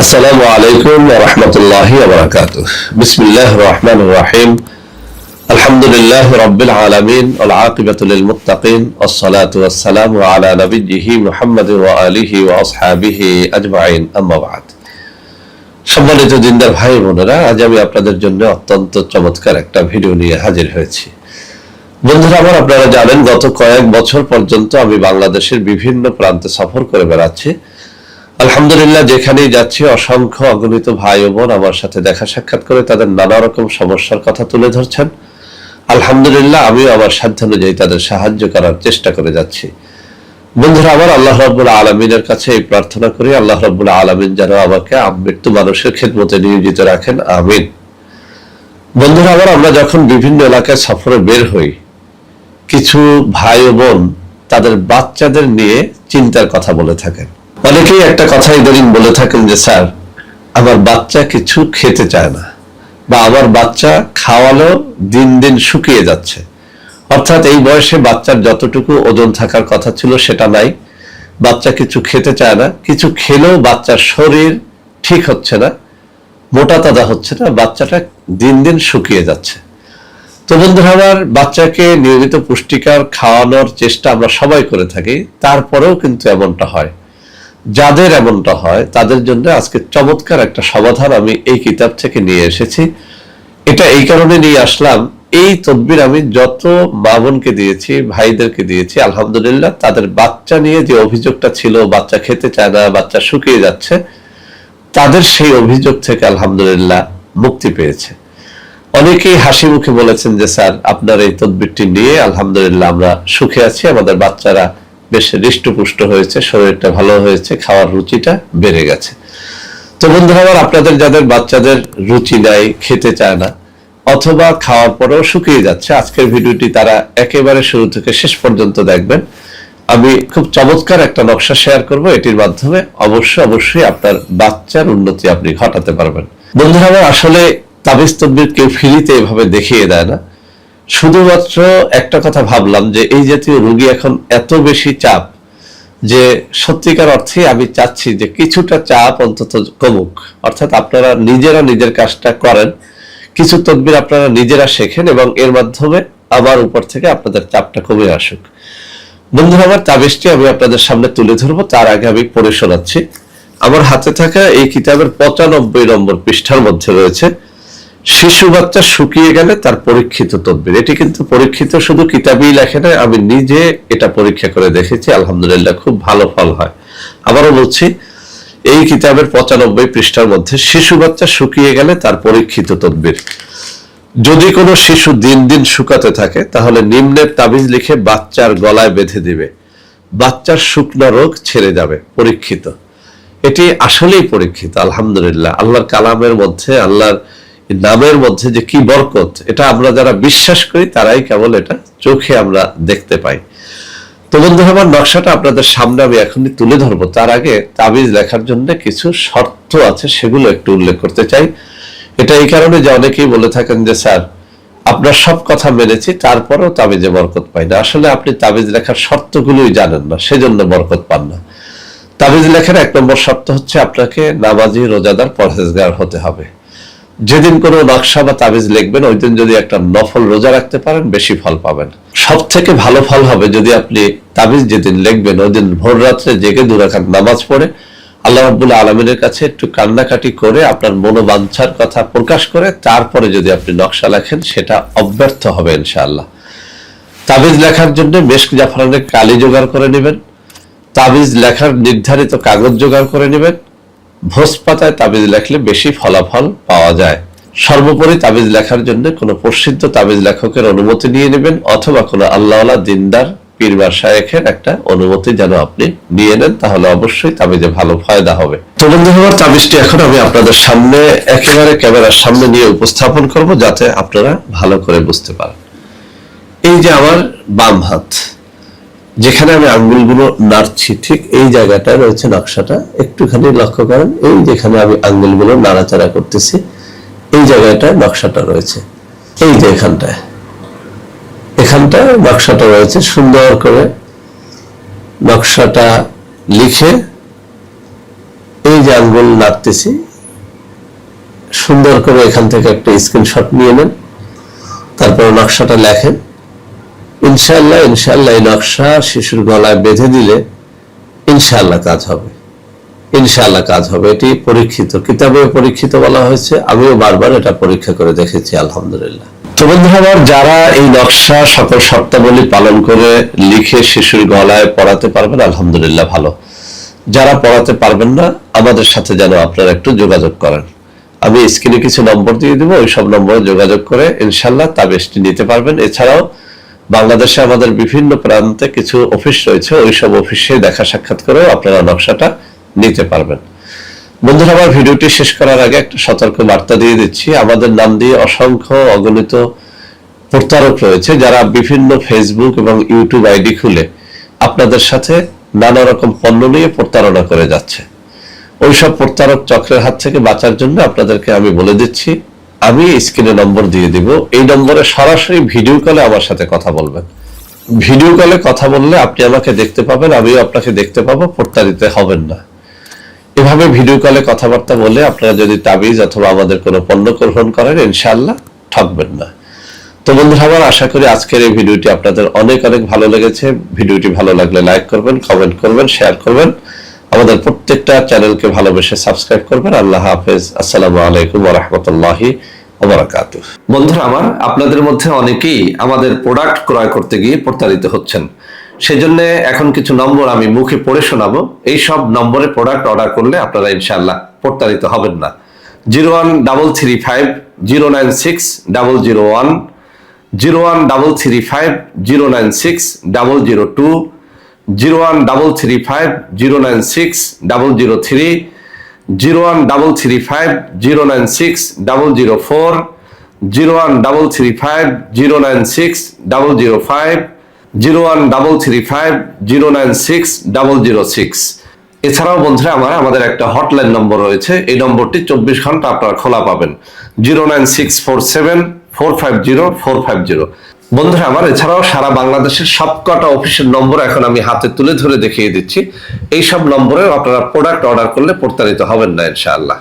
আসসালামু আলাইকুম ওয়া রাহমাতুল্লাহি ওয়া বারাকাতুহু। বিসমিল্লাহির রহমানির রহিম। আলহামদুলিল্লাহি রাব্বিল আলামিন ওয়াল আকিবাতু লিল মুত্তাকিন ওয়াস সালাতু ওয়াস সালামু আলা নাবিয়্যিহি মুহাম্মাদিন ওয়া আলিহি ওয়া আসহাবিহি আজমাইন, আম্মা বা'দ। সম্মানিত দিনদার ভাই বোনেরা, আজ আমি আপনাদের জন্য অত্যন্ত চমৎকার একটা ভিডিও নিয়ে হাজির হয়েছি। বন্ধুরা আমার, আপনারা জানেন গত কয়েক বছর পর্যন্ত আমি বাংলাদেশের বিভিন্ন প্রান্তে সফর করে বেড়াচ্ছি। আলহামদুলিল্লাহ, যেখানেই যাচ্ছি অসংখ্য অগণিত ভাই ও বোন আমার সাথে দেখা সাক্ষাৎ করে তাদের নানা রকম সমস্যার কথা তুলে ধরছেন। আলহামদুলিল্লাহ, আমিও আমার সাধ্য অনুযায়ী তাদের সাহায্য করার চেষ্টা করে যাচ্ছি। বন্ধুরা আমার, আল্লাহ রাব্বুল আলামিনের কাছে এই প্রার্থনা করি, আল্লাহ রাব্বুল আলামিন যেন আমাকে মৃত্যু মানুষের খেদমতে নিয়োজিত রাখেন, আমিন। বন্ধুরা আমার, আমরা যখন বিভিন্ন এলাকায় সফরে বের হই, কিছু ভাই ও বোন তাদের বাচ্চাদের নিয়ে চিন্তার কথা বলে থাকেন। অনেকেই একটা কথা ইদানিং বলে থাকেন যে, স্যার আমার বাচ্চা কিছু খেতে চায় না, বা আমার বাচ্চা খাওয়ালো দিন দিন শুকিয়ে যাচ্ছে। অর্থাৎ এই বয়সে বাচ্চার যতটুকু ওজন থাকার কথা ছিল সেটা নাই, বাচ্চা কিছু খেতে চায় না, কিছু খেলেও বাচ্চার শরীর ঠিক হচ্ছে না, মোটা তাজা হচ্ছে না, বাচ্চাটা দিন দিন শুকিয়ে যাচ্ছে। তো বন্ধুরা আমার, বাচ্চাকে নিয়মিত পুষ্টিকর খাওয়ানোর চেষ্টা আমরা সবাই করে থাকি, তারপরেও কিন্তু এমনটা হয়। যাদের এমনটা হয় তাদের জন্য আজকে চমৎকার একটা সমাধান আমি এই কিতাব থেকে নিয়ে এসেছি। এটা এই কারণে নিয়ে আসলাম, এই তদবির আমি যত মা বোনকে দিয়েছি, ভাইদেরকে দিয়েছি, আলহামদুলিল্লাহ তাদের বাচ্চা নিয়ে যে অভিযোগটা ছিল, বাচ্চা খেতে চায় না, বাচ্চা শুকিয়ে যাচ্ছে, তাদের সেই অভিযোগ থেকে আলহামদুলিল্লাহ মুক্তি পেয়েছে। অনেকেই হাসি মুখে বলেছেন যে, স্যার আপনার এই তদবিরটি নিয়ে আলহামদুলিল্লাহ আমরা সুখে আছি, আমাদের বাচ্চারা বেশ হৃষ্টপুষ্ট হয়েছে, শরীরটা ভালো হয়েছে, খাওয়ার রুচিটা বেড়ে গেছে। তো বন্ধুরা আমার, আপনাদের যাদের বাচ্চাদের রুচি নাই, খেতে চায় না, অথবা খাওয়ার পরেও শুকিয়ে যাচ্ছে, আজকের ভিডিওটি তারা একেবারে শুরু থেকে শেষ পর্যন্ত দেখবেন। আমি খুব চমৎকার একটা নকশা শেয়ার করব, এটির মাধ্যমে অবশ্যই আপনার বাচ্চার উন্নতি আপনি ঘটাতে পারবেন। বন্ধুরা আমার, আসলে তাবিজ তদবির কেউ ফ্রিতে এভাবে দেখিয়ে দেয় না। শুধুমাত্র একটা কথা ভাবলাম যে, এই জাতীয় রোগী এখন এত বেশি চাপ যে সত্যিকার অর্থে আমি চাচ্ছি যে কিছুটা চাপ অন্তত কমুক। অর্থাৎ আপনারা নিজেরা নিজের কাজটা করেন, কিছু তদবির আপনারা নিজেরা শেখেন, এবং এর মাধ্যমে আমার উপর থেকে আপনাদের চাপটা কমে আসুক। বন্ধুরা আমার, তাবিজটি আমি আপনাদের সামনে তুলে ধরবো, তার আগে আমি পড়ে শোনাচ্ছি। আমার হাতে থাকা এই কিতাবের 95 নম্বর পৃষ্ঠার মধ্যে রয়েছে শিশু বাচ্চা শুকিয়ে গেলে তার পরীক্ষিত তদবির। এটি কিন্তু পরীক্ষিত, শুধু কিতাবেই লেখে না, আমি নিজে এটা পরীক্ষা করে দেখেছি, আলহামদুলিল্লাহ খুব ভালো ফল হয়। আবারও বলছি, এই কিতাবের 95 পৃষ্ঠার মধ্যে শিশু বাচ্চা শুকিয়ে গেলে তার পরীক্ষিত তদবির। যদি কোনো শিশু দিন দিন শুকাতে থাকে, তাহলে নিম্নের তাবিজ লিখে বাচ্চার গলায় বেঁধে দিবে, বাচ্চার শুকনো রোগ ছেড়ে যাবে। পরীক্ষিত, এটি আসলেই পরীক্ষিত। আলহামদুলিল্লাহ, আল্লাহর কালামের মধ্যে, আল্লাহর নামের মধ্যে যে কি বরকত, এটা আমরা যারা বিশ্বাস করি তারাই কেবল এটা চোখে আমরা দেখতে পাই। তো বন্ধুরা আমার, নকশাটা আপনাদের সামনে আমি এখনই তুলে ধরবো, তার আগে তাবিজ লেখার জন্য কিছু শর্ত আছে, সেগুলো একটু উল্লেখ করতে চাই। এটা এই কারণে যে অনেকেই বলে থাকেন যে, স্যার আপনার সব কথা মেনেছি, তারপরেও তাবিজে বরকত পাই না। আসলে আপনি তাবিজ লেখার শর্তগুলোই জানেন না, সেজন্য বরকত পান না। তাবিজ লেখার 1 নম্বর শর্ত হচ্ছে, আপনাকে নামাজি, রোজাদার, পরহেজগার হতে হবে। যেদিন কোনো নকশা বা তাবিজ লিখবেন, ওই দিন যদি একটা নফল রোজা রাখতে পারেন, বেশি ফল পাবেন। সব থেকে ভালো ফল হবে যদি আপনি তাবিজ যেদিন লিখবেন ওই দিন ভোর রাত্রে জেগে 2 রাকাত নামাজ পড়ে আল্লাহ রাব্বুল আলামিনের কাছে একটু কান্নাকাটি করে আপনার মনোবাঞ্ছার কথা প্রকাশ করে তারপরে যদি আপনি নকশা লেখেন, সেটা অব্যর্থ হবে ইনশাআল্লাহ। তাবিজ লেখার জন্য মেশক জাফরানের কালি জোগাড় করে নেবেন, তাবিজ লেখার নির্ধারিত কাগজ জোগাড় করে নেবেন। ভোজ পাতায় তাবিজ লেখলে বেশি ফলাফল পাওয়া যায়। সর্বোপরি তাবিজ লেখার জন্য কোনো প্রসিদ্ধ তাবিজ লেখকের অনুমতি নিয়ে নেবেন, অথবা কোনো আল্লাহওয়ালা দিনদার পীর বা শায়েখের একটা অনুমতি যেন আপনি নিয়ে নেন, তাহলে অবশ্যই তাবিজে ভালো ফায়দা হবে। তো বন্ধুরা, তাবিজটি এখন আমি আপনাদের সামনে একেবারে ক্যামেরার সামনে নিয়ে উপস্থাপন করব, যাতে আপনারা ভালো করে বুঝতে পারেন। এই যে আমার বাম হাত, যেখানে আমি আঙ্গুলগুলো নাড়ছি, ঠিক এই জায়গাটায় রয়েছে নকশাটা। একটুখানি লক্ষ্য করেন, এই যেখানে আমি আঙ্গুলগুলো নাড়াচাড়া করতেছি, এই জায়গাটায় নকশাটা রয়েছে। এই যে এখানটায় নকশাটা রয়েছে। সুন্দর করে নকশাটা লিখে এই যে আঙ্গুল নাড়তেছি, সুন্দর করে এখান থেকে একটা স্ক্রিনশট নিয়ে নেন, তারপর নকশাটা লেখেন। ইনশাআল্লাহ ইনশাআল্লাহ এই নকশা শিশুর গলায় বেঁধে দিলে ইনশাআল্লাহ কাজ হবে, ইনশাআল্লাহ কাজ হবে। এটি পরীক্ষিত, কিতাবে পরীক্ষিত বলা হয়েছে, আমিও বারবার এটা পরীক্ষা করে দেখেছি, আলহামদুলিল্লাহ। তো বন্ধুরা আমার, যারা এই নকশা সকল শর্তাবলী পালন করে লিখে শিশুর গলায় পরাতে পারবেন আলহামদুলিল্লাহ ভালো। যারা পড়াতে পারবেন না, আমাদের সাথে যেন আপনারা একটু যোগাযোগ করেন। আমি স্ক্রিনে কিছু নম্বর দিয়ে দিব, ওই সব নম্বরে যোগাযোগ করে ইনশাআল্লাহ তাবিজটি নিতে পারবেন। এছাড়াও বাংলাদেশে আমাদের বিভিন্ন প্রান্তে কিছু অফিস রয়েছে, ওই সব অফিসে দেখা সাক্ষাৎ করেও আপনারা নকশাটা নিতে পারবেন। বন্ধুরা আমার, ভিডিওটি শেষ করার আগে একটা সতর্ক বার্তা দিয়ে দিচ্ছি। আমাদের নাম দিয়ে অসংখ্য অগণিত প্রতারক রয়েছে, যারা বিভিন্ন ফেসবুক এবং ইউটিউব আইডি খুলে আপনাদের সাথে নানা রকম পণ্য নিয়ে প্রতারণা করে যাচ্ছে। ওইসব প্রতারক চক্রের হাত থেকে বাঁচার জন্য আপনাদেরকে আমি বলে দিচ্ছি, আমি স্ক্রিনে নম্বর দিয়ে দিব, এই নম্বরে সরাসরি ভিডিও কলে আমার সাথে কথা বলবেন। ভিডিও কলে কথা বললে আপনি আমাকে দেখতে পাবেন, আমিও আপনাকে দেখতে পাবো, প্রতারিত হবেন না। এভাবে ভিডিও কলে কথাবার্তা বলে আপনারা যদি তাবিজ অথবা আমাদের কোনো পণ্য গ্রহণ করেন, ইনশাআল্লাহ ঠকবেন না। তো বন্ধুরা আমার, আশা করি আজকের এই ভিডিওটি আপনাদের অনেক অনেক ভালো লেগেছে। ভিডিওটি ভালো লাগলে লাইক করবেন, কমেন্ট করবেন, শেয়ার করবেন। আমাদের প্রত্যেকটা চ্যানেলকে ভালোবেসে সাবস্ক্রাইব করবেন। আল্লাহ হাফেজ। আসসালামু আলাইকুম ওয়া রাহমাতুল্লাহি ওয়া বারাকাতুহু। বন্ধুরা আমার, আপনাদের মধ্যে অনেকেই আমাদের প্রোডাক্ট ক্রয় করতে গিয়ে প্রতারিত হচ্ছেন। সেজন্য এখন কিছু নম্বর আমি মুখে পড়ে শোনাবো। এই সব নম্বরে প্রোডাক্ট অর্ডার করলে আপনারা ইনশাআল্লাহ প্রতারিত হবেন না। 01335096 001, 01335096 002, 0135096 003, 0135096 004, 0135096 0135096 এছাড়াও বন্ধুরা আমাদের একটা হটলাইন নম্বর রয়েছে। এই নম্বরটি 24 ঘন্টা আপনারা খোলা পাবেন, 09647450450। বন্ধুরা আমার, এছাড়াও সারা বাংলাদেশের সবকটা অফিসের নম্বর এখন আমি হাতে তুলে ধরে দেখিয়ে দিচ্ছি। এই সব নম্বরে আপনারা প্রোডাক্ট অর্ডার করলে প্রতারিত হবেন না ইনশাআল্লাহ।